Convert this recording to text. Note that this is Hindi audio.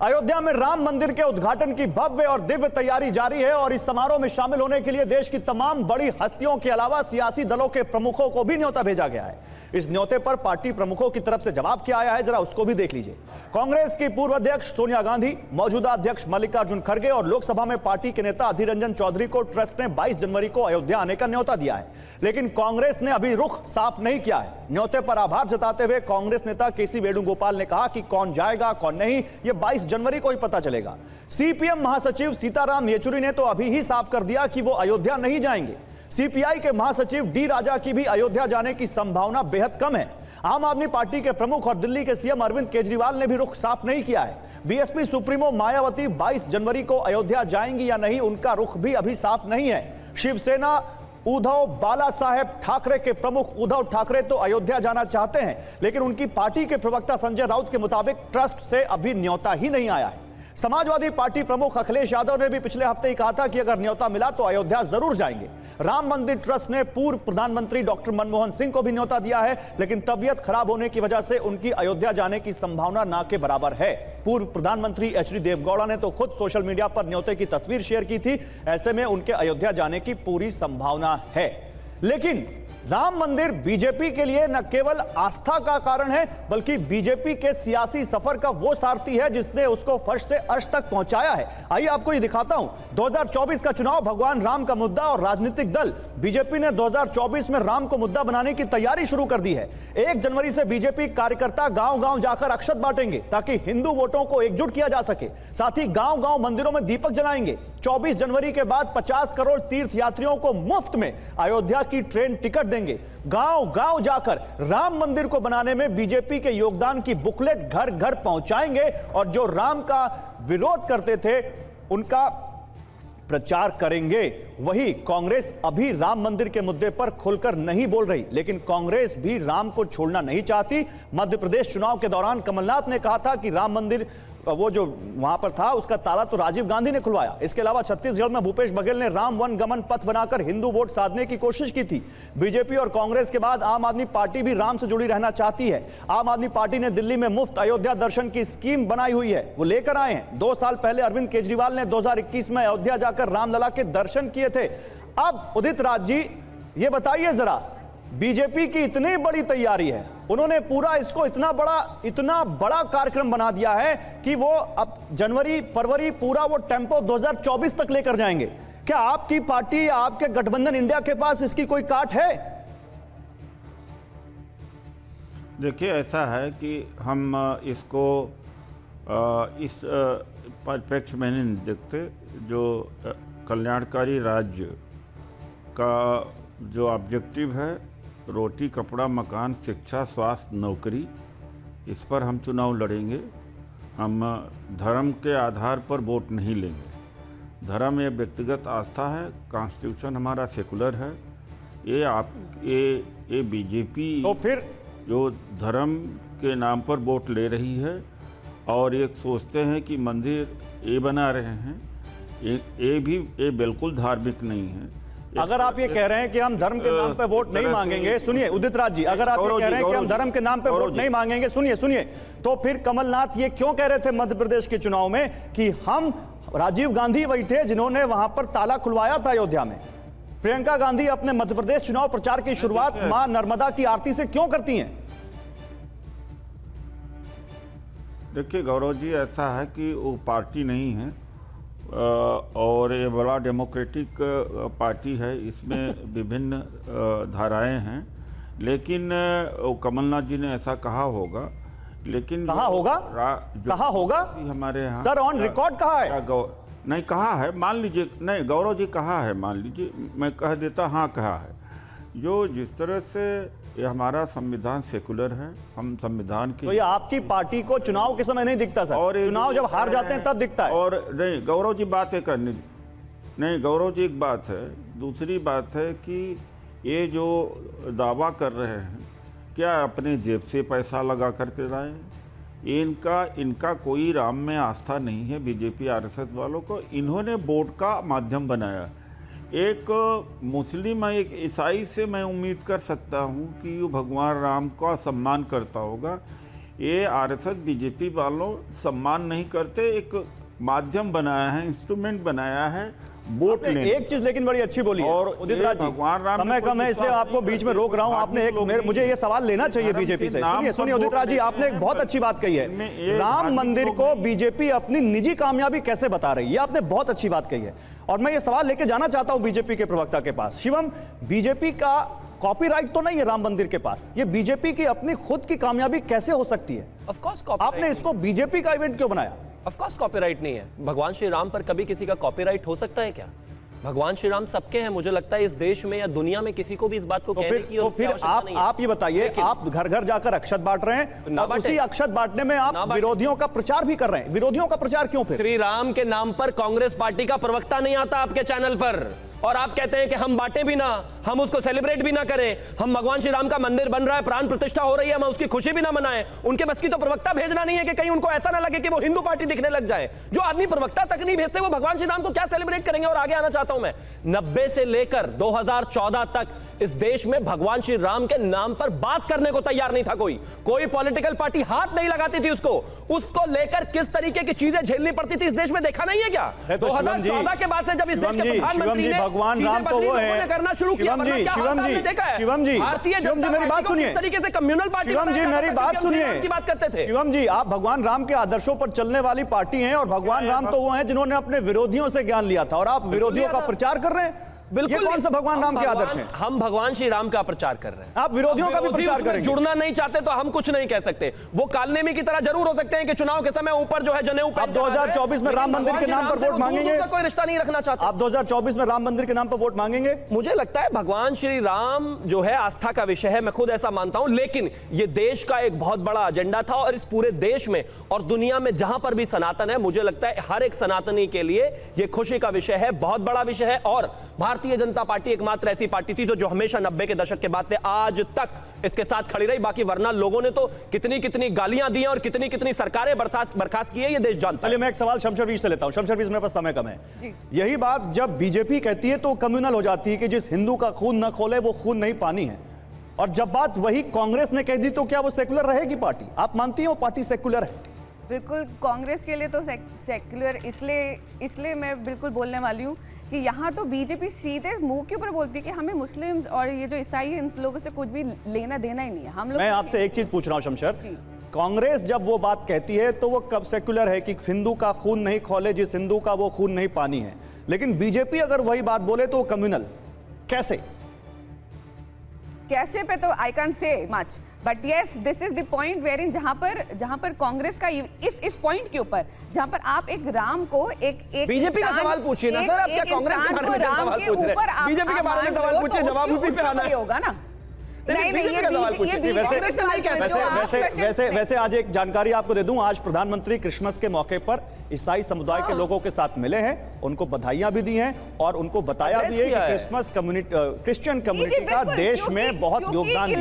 अयोध्या में राम मंदिर के उद्घाटन की भव्य और दिव्य तैयारी जारी है और इस समारोह में शामिल होने के लिए देश की तमाम बड़ी हस्तियों के अलावा सियासी दलों के प्रमुखों को भी न्योता भेजा गया है। इस न्योते पर पार्टी प्रमुखों की तरफ से जवाब क्या आया है, जरा उसको भी देख लीजिए। कांग्रेस की पूर्व अध्यक्ष सोनिया गांधी, मौजूदा अध्यक्ष मल्लिकार्जुन खड़गे और लोकसभा में पार्टी के नेता अधीर रंजन चौधरी को ट्रस्ट ने 22 जनवरी को अयोध्या आने का न्योता दिया है, लेकिन कांग्रेस ने अभी रुख साफ नहीं किया है। न्योते पर आभार जताते हुए कांग्रेस नेता केसी वेणुगोपाल ने कहा कि कौन जाएगा कौन नहीं यह 22 जनवरी को ही पता चलेगा। सीपीएम महासचिव सीताराम येचुरी ने तो अभी ही साफ कर दिया कि वो अयोध्या नहीं जाएंगे। सीपीआई के महासचिव डी राजा की भी अयोध्या जाने की संभावना बेहद कम है। आम आदमी पार्टी के प्रमुख और दिल्ली के सीएम अरविंद केजरीवाल ने भी रुख साफ नहीं किया है। बीएसपी सुप्रीमो मायावती 22 जनवरी को अयोध्या जाएंगी या नहीं, उनका रुख भी अभी साफ नहीं है। शिवसेना उद्धव बाला साहेब ठाकरे के प्रमुख उद्धव ठाकरे तो अयोध्या जाना चाहते हैं, लेकिन उनकी पार्टी के प्रवक्ता संजय राउत के मुताबिक ट्रस्ट से अभी न्योता ही नहीं आया है। समाजवादी पार्टी प्रमुख अखिलेश यादव ने भी पिछले हफ्ते ही कहा था कि अगर न्योता मिला तो अयोध्या जरूर जाएंगे। राम मंदिर ट्रस्ट ने पूर्व प्रधानमंत्री डॉक्टर मनमोहन सिंह को भी न्योता दिया है, लेकिन तबीयत खराब होने की वजह से उनकी अयोध्या जाने की संभावना ना के बराबर है। पूर्व प्रधानमंत्री एचडी देवगौड़ा ने तो खुद सोशल मीडिया पर न्योते की तस्वीर शेयर की थी। ऐसे में उनके अयोध्या जाने की पूरी संभावना है। लेकिन राम मंदिर बीजेपी के लिए न केवल आस्था का कारण है, बल्कि बीजेपी के सियासी सफर का वो सारथी है जिसने उसको फर्श से अर्श तक पहुंचाया है। आइए आपको ये दिखाता हूं। 2024 का चुनाव भगवान राम का मुद्दा और राजनीतिक दल बीजेपी ने 2024 में राम को मुद्दा बनाने की तैयारी शुरू कर दी है। 1 जनवरी से बीजेपी कार्यकर्ता गांव-गांव जाकर अक्षत बांटेंगे ताकि हिंदू वोटों को एकजुट किया जा सके। साथ ही गांव-गांव मंदिरों में दीपक जलाएंगे। 24 जनवरी के बाद 50 करोड़ तीर्थ यात्रियों को मुफ्त में अयोध्या की ट्रेन टिकट देंगे। गांव-गांव जाकर राम मंदिर को बनाने में बीजेपी के योगदान की बुकलेट घर-घर पहुंचाएंगे और जो राम का विरोध करते थे उनका प्रचार करेंगे। वही कांग्रेस अभी राम मंदिर के मुद्दे पर खुलकर नहीं बोल रही, लेकिन कांग्रेस भी राम को छोड़ना नहीं चाहती। मध्य प्रदेश चुनाव के दौरान कमलनाथ ने कहा था कि राम मंदिर वो जो वहां पर था उसका ताला तो राजीव गांधी ने खुलवाया। इसके अलावा छत्तीसगढ़ में भूपेश बघेल ने राम वन गमन पथ बनाकर हिंदू वोट साधने की कोशिश की थी। बीजेपी और कांग्रेस के बाद आम आदमी पार्टी भी राम से जुड़ी रहना चाहती है। आम आदमी पार्टी ने दिल्ली में मुफ्त अयोध्या दर्शन की स्कीम बनाई हुई है, वो लेकर आए हैं। 2 साल पहले अरविंद केजरीवाल ने 2021 में अयोध्या जाकर रामलला के दर्शन किए थे। अब उदित राज जी ये बताइए जरा, बीजेपी की इतनी बड़ी तैयारी है, उन्होंने पूरा इसको इतना बड़ा कार्यक्रम बना दिया है कि वो अब जनवरी फरवरी पूरा वो टेम्पो 2024 तक लेकर जाएंगे। क्या आपकी पार्टी या आपके गठबंधन इंडिया के पास इसकी कोई काट है? देखिए, ऐसा है कि हम इसको इस परिप्रेक्ष्य में नहीं देखते। जो कल्याणकारी राज्य का जो ऑब्जेक्टिव है, रोटी कपड़ा मकान शिक्षा स्वास्थ्य नौकरी, इस पर हम चुनाव लड़ेंगे। हम धर्म के आधार पर वोट नहीं लेंगे। धर्म ये व्यक्तिगत आस्था है, कॉन्स्टिट्यूशन हमारा सेकुलर है। ये बीजेपी तो फिर जो धर्म के नाम पर वोट ले रही है और ये सोचते हैं कि मंदिर ये बना रहे हैं, ये बिल्कुल धार्मिक नहीं है। अगर आप ये कह रहे हैं कि हम धर्म के नाम पे वोट नहीं मांगेंगे, सुनिए उदित राज जी, अगर आप ये कह रहे हैं कि हम धर्म के नाम पे वोट नहीं मांगेंगे, सुनिए, तो फिर कमलनाथ ये क्यों कह रहे थे मध्य प्रदेश के चुनाव में कि हम राजीव गांधी वही थे जिन्होंने वहां पर ताला खुलवाया था अयोध्या में। प्रियंका गांधी अपने मध्य प्रदेश चुनाव प्रचार की शुरुआत मां नर्मदा की आरती से क्यों करती हैं? देखिए गौरव जी, ऐसा है कि वो पार्टी नहीं है और ये बड़ा डेमोक्रेटिक पार्टी है। इसमें विभिन्न धाराएं हैं, लेकिन कमलनाथ जी ने ऐसा कहा होगा, लेकिन कहा होगा हमारे यहाँ सर ऑन रिकॉर्ड कहा है? नहीं कहा है, मान लीजिए, नहीं गौरव जी कहा है, मान लीजिए मैं कह देता हाँ कहा है। जो जिस तरह से ये हमारा संविधान सेकुलर है, हम संविधान की, तो ये आपकी पार्टी को चुनाव के समय नहीं दिखता सर, और चुनाव जब हार जाते हैं तब दिखता है। और नहीं गौरव जी, बात है करनी नहीं गौरव जी, एक बात है। दूसरी बात है कि ये जो दावा कर रहे हैं, क्या अपने जेब से पैसा लगा करके लाए? इनका कोई राम में आस्था नहीं है। बीजेपी आरएसएस वालों को इन्होंने वोट का माध्यम बनाया। एक मुस्लिम, एक ईसाई से मैं उम्मीद कर सकता हूँ कि वो भगवान राम का सम्मान करता होगा। ये आरएसएस बीजेपी वालों सम्मान नहीं करते, एक माध्यम बनाया है, इंस्ट्रूमेंट बनाया है वोट लेने। एक चीज लेकिन बड़ी अच्छी बोली और है उदित राज जी, भगवान राम समय कम है इसलिए आपको बीच में रोक रहा हूं। आपने एक मुझे ये सवाल लेना चाहिए बीजेपी से। सुनिए उदित राज जी, आपने एक बहुत अच्छी बात कही है, राम मंदिर को बीजेपी अपनी निजी कामयाबी कैसे बता रही है, आपने बहुत अच्छी बात कही है। और मैं ये सवाल लेके जाना चाहता हूं बीजेपी के प्रवक्ता के पास। शिवम, बीजेपी का कॉपीराइट तो नहीं है राम मंदिर के पास, ये बीजेपी की अपनी खुद की कामयाबी कैसे हो सकती है? ऑफ कोर्स आपने इसको बीजेपी का इवेंट क्यों बनाया? ऑफ कोर्स कॉपीराइट नहीं है। भगवान श्री राम पर कभी किसी का कॉपीराइट हो सकता है क्या? भगवान श्री राम सबके हैं। मुझे लगता है इस देश में या दुनिया में किसी को भी इस बात को कहने की और फिर आप ये बताइए, आप घर घर जाकर अक्षत बांट रहे हैं और उसी अक्षत बांटने में आप विरोधियों का प्रचार भी कर रहे हैं। विरोधियों का प्रचार क्यों? फिर श्री राम के नाम पर कांग्रेस पार्टी का प्रवक्ता नहीं आता आपके चैनल पर और आप कहते हैं कि हम बांटे भी ना, हम उसको सेलिब्रेट भी ना करें, हम भगवान श्री राम का मंदिर बन रहा है, प्राण प्रतिष्ठा हो रही है, हम उसकी खुशी भी ना मनाएं। उनके बस की तो प्रवक्ता भेजना नहीं है कि कहीं उनको ऐसा ना लगे कि वो हिंदू पार्टी दिखने लग जाए। जो आदमी प्रवक्ता तक नहीं भेजते वो भगवान श्री राम को क्या सेलिब्रेट करेंगे? और आगे आना चाहता हूं मैं, 90 से लेकर 2014 तक इस देश में भगवान श्री राम के नाम पर बात करने को तैयार नहीं था कोई पॉलिटिकल पार्टी हाथ नहीं लगाती थी उसको लेकर किस तरीके की चीजें झेलनी पड़ती थी इस देश में देखा नहीं है क्या? 2014 के बाद से जब इस देश के प्रधानमंत्री ने भगवान राम तो वो है करना शुरू किया। शिवम जी मेरी बात सुनिए। इस तरीके से कम्युनल पार्टी शिवम जी मेरी बात सुनिए की बात करते थे। शिवम जी, आप भगवान राम के आदर्शों पर चलने वाली पार्टी हैं और भगवान राम तो वो हैं जिन्होंने अपने विरोधियों से ज्ञान लिया था और आप विरोधियों का प्रचार कर रहे हैं। बिल्कुल, कौन सा भगवान राम के आदर्श हैं? हम भगवान श्री राम का प्रचार कर रहे हैं, आप विरोधियों का भी प्रचार करेंगे। जुड़ना नहीं चाहते तो हम कुछ नहीं कह सकते। वो कालनेमी की तरह जरूर हो सकते हैं कि चुनाव के समय ऊपर जो है जनेऊ आप 2024 में राम मंदिर के नाम पर वोट मांगेंगे? कोई रिश्ता नहीं रखना चाहते आप 2024 में राम मंदिर के नाम पर वोट मांगेंगे? मुझे लगता है भगवान श्री राम जो है आस्था का विषय है, मैं खुद ऐसा मानता हूं, लेकिन ये देश का एक बहुत बड़ा एजेंडा था और इस पूरे देश में और दुनिया में जहां पर भी सनातन है, मुझे लगता है हर एक सनातनी के लिए यह खुशी का विषय है, बहुत बड़ा विषय है। और भारतीय जनता पार्टी मात्र ऐसी पार्टी थी जो हमेशा 90 के दशक के बाद से आज तक इसके साथ खड़ी रही। बाकी वरना लोगों ने तो कितनी गालियां दी हैं और कितनी सरकारें बर्खास्त की है, ये देश जानता है। चलिए मैं एक सवाल शमशेर से लेता हूं। शमशेर, मेरे पास समय कम है। यही बात जब बीजेपी कहती है तो कम्युनल हो जाती है कि जिस हिंदू का खून न खोले वो खून नहीं पानी है, और जब बात वही कांग्रेस ने कह दी तो क्या वो सेकुलर रहेगी पार्टी? आप मानती हैं वो पार्टी सेकुलर है? बिल्कुल, कांग्रेस के लिए तो सेक्युलर इसलिए मैं बिल्कुल बोलने वाली हूँ कि यहाँ तो बीजेपी सीधे मुंह के ऊपर बोलती है कि हमें मुस्लिम्स और ये जो ईसाई इन लोगों से कुछ भी लेना देना ही नहीं है। हम लोग, मैं आपसे एक चीज पूछ रहा हूँ शमशेर, कांग्रेस जब वो बात कहती है तो वो कब सेकुलर है कि हिंदू का खून नहीं खोले जिस हिंदू का वो खून नहीं पानी है, लेकिन बीजेपी अगर वही बात बोले तो कम्युनल कैसे पे तो I can say much, but yes this is the point where in जहां पर कांग्रेस का इस पॉइंट के ऊपर जहां पर आप एक राम को एक बीजेपी का सवाल पूछिए ना सर, आप क्या कांग्रेस के बारे में सवाल पूछ रहे हैं? बीजेपी के बारे में सवाल पूछिए, जवाब उसी पे आना होगा ना। वैसे आज एक जानकारी आपको दे दूं, आज प्रधानमंत्री क्रिसमस के मौके पर ईसाई समुदाय के लोगों के साथ मिले हैं, उनको बधाइयां भी दी हैं और उनको बताया भी है कि क्रिसमस कम्युनिटी, क्रिश्चियन कम्युनिटी का देश में बहुत योगदान है।